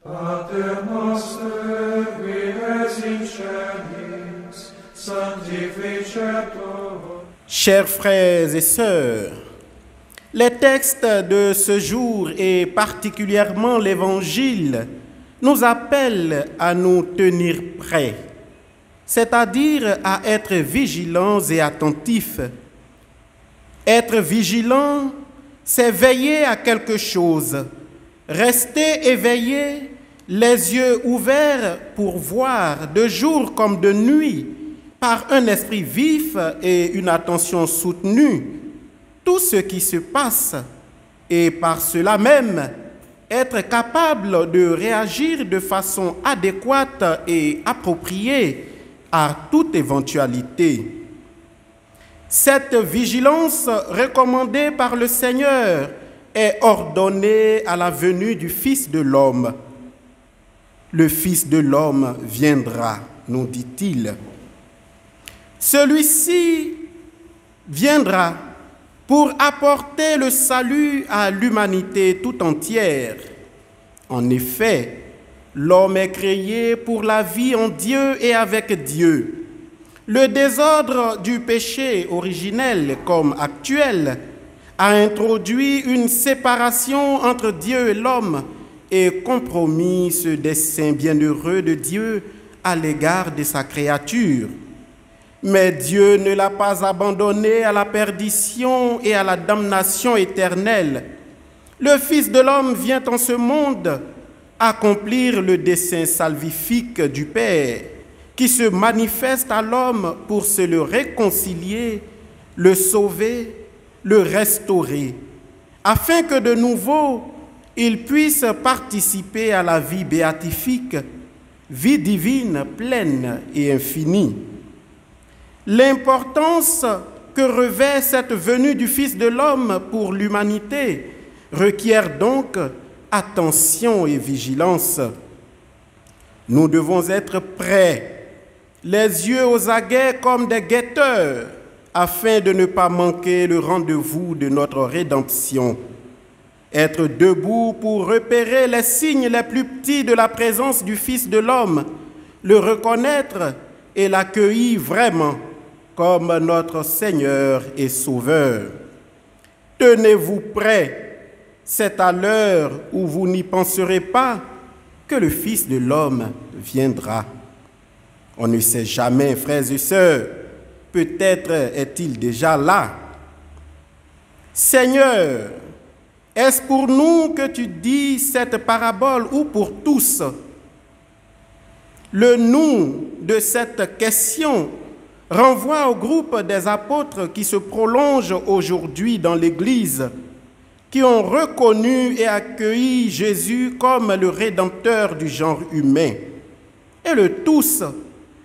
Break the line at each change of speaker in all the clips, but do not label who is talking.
Pater noster, qui es in celis, sanctificetur.
Chers frères et sœurs, les textes de ce jour et particulièrement l'Évangile nous appellent à nous tenir prêts, c'est-à-dire à être vigilants et attentifs. Être vigilant, c'est veiller à quelque chose, rester éveillé, les yeux ouverts pour voir de jour comme de nuit, par un esprit vif et une attention soutenue, tout ce qui se passe, et par cela même, être capable de réagir de façon adéquate et appropriée à toute éventualité. Cette vigilance recommandée par le Seigneur est ordonnée à la venue du Fils de l'homme. Le Fils de l'homme viendra, nous dit-il. Celui-ci viendra pour apporter le salut à l'humanité tout entière. En effet, l'homme est créé pour la vie en Dieu et avec Dieu. Le désordre du péché originel comme actuel a introduit une séparation entre Dieu et l'homme et compromis ce dessein bienheureux de Dieu à l'égard de sa créature. Mais Dieu ne l'a pas abandonné à la perdition et à la damnation éternelle. Le Fils de l'homme vient en ce monde accomplir le dessein salvifique du Père, qui se manifeste à l'homme pour se le réconcilier, le sauver, le restaurer, afin que de nouveau il puisse participer à la vie béatifique, vie divine, pleine et infinie. L'importance que revêt cette venue du Fils de l'homme pour l'humanité requiert donc attention et vigilance. Nous devons être prêts, les yeux aux aguets comme des guetteurs, afin de ne pas manquer le rendez-vous de notre rédemption. Être debout pour repérer les signes les plus petits de la présence du Fils de l'homme, le reconnaître et l'accueillir vraiment comme notre Seigneur et Sauveur. Tenez-vous prêts, c'est à l'heure où vous n'y penserez pas que le Fils de l'homme viendra. On ne sait jamais, frères et sœurs, peut-être est-il déjà là. Seigneur, est-ce pour nous que tu dis cette parabole ou pour tous? Le nous de cette question renvoie au groupe des apôtres qui se prolonge aujourd'hui dans l'Église, qui ont reconnu et accueilli Jésus comme le Rédempteur du genre humain. Et le tous,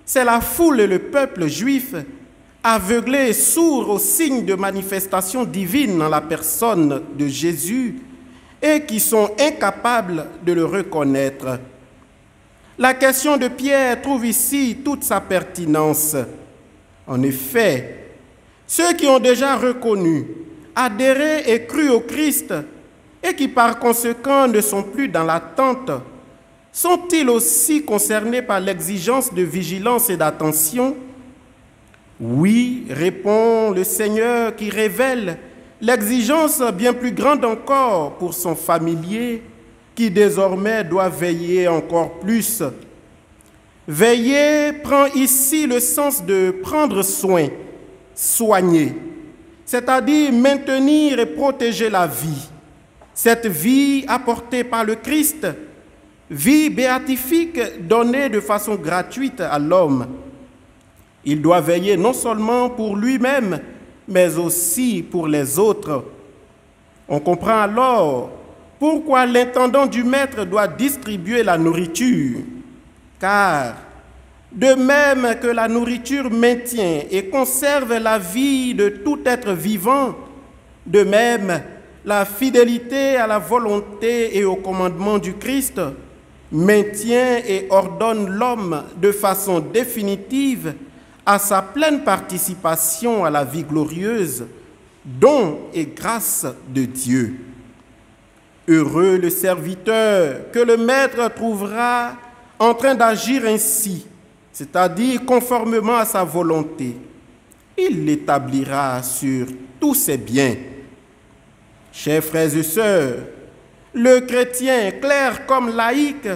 c'est la foule et le peuple juif, aveuglés et sourds aux signes de manifestation divine dans la personne de Jésus et qui sont incapables de le reconnaître. La question de Pierre trouve ici toute sa pertinence. En effet, ceux qui ont déjà reconnu, adhéré et cru au Christ et qui par conséquent ne sont plus dans l'attente, sont-ils aussi concernés par l'exigence de vigilance et d'attention? Oui, répond le Seigneur qui révèle l'exigence bien plus grande encore pour son familier qui désormais doit veiller encore plus. Veiller prend ici le sens de prendre soin, soigner, c'est-à-dire maintenir et protéger la vie. Cette vie apportée par le Christ, vie béatifique donnée de façon gratuite à l'homme. Il doit veiller non seulement pour lui-même, mais aussi pour les autres. On comprend alors pourquoi l'intendant du maître doit distribuer la nourriture. Car, de même que la nourriture maintient et conserve la vie de tout être vivant, de même, la fidélité à la volonté et au commandement du Christ maintient et ordonne l'homme de façon définitive à sa pleine participation à la vie glorieuse, don et grâce de Dieu. Heureux le serviteur que le maître trouvera en train d'agir ainsi, c'est-à-dire conformément à sa volonté. Il l'établira sur tous ses biens. Chers frères et sœurs, le chrétien, clair comme laïque,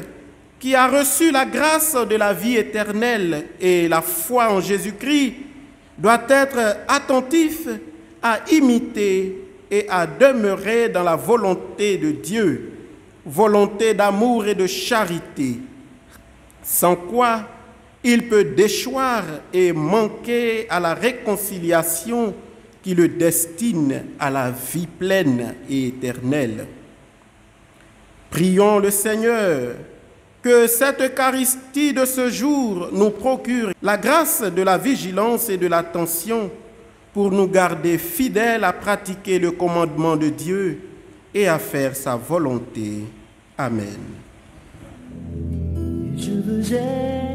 qui a reçu la grâce de la vie éternelle et la foi en Jésus-Christ, doit être attentif à imiter et à demeurer dans la volonté de Dieu, volonté d'amour et de charité, sans quoi il peut déchoir et manquer à la réconciliation qui le destine à la vie pleine et éternelle. Prions le Seigneur que cette Eucharistie de ce jour nous procure la grâce de la vigilance et de l'attention pour nous garder fidèles à pratiquer le commandement de Dieu et à faire sa volonté. Amen.
Je veux être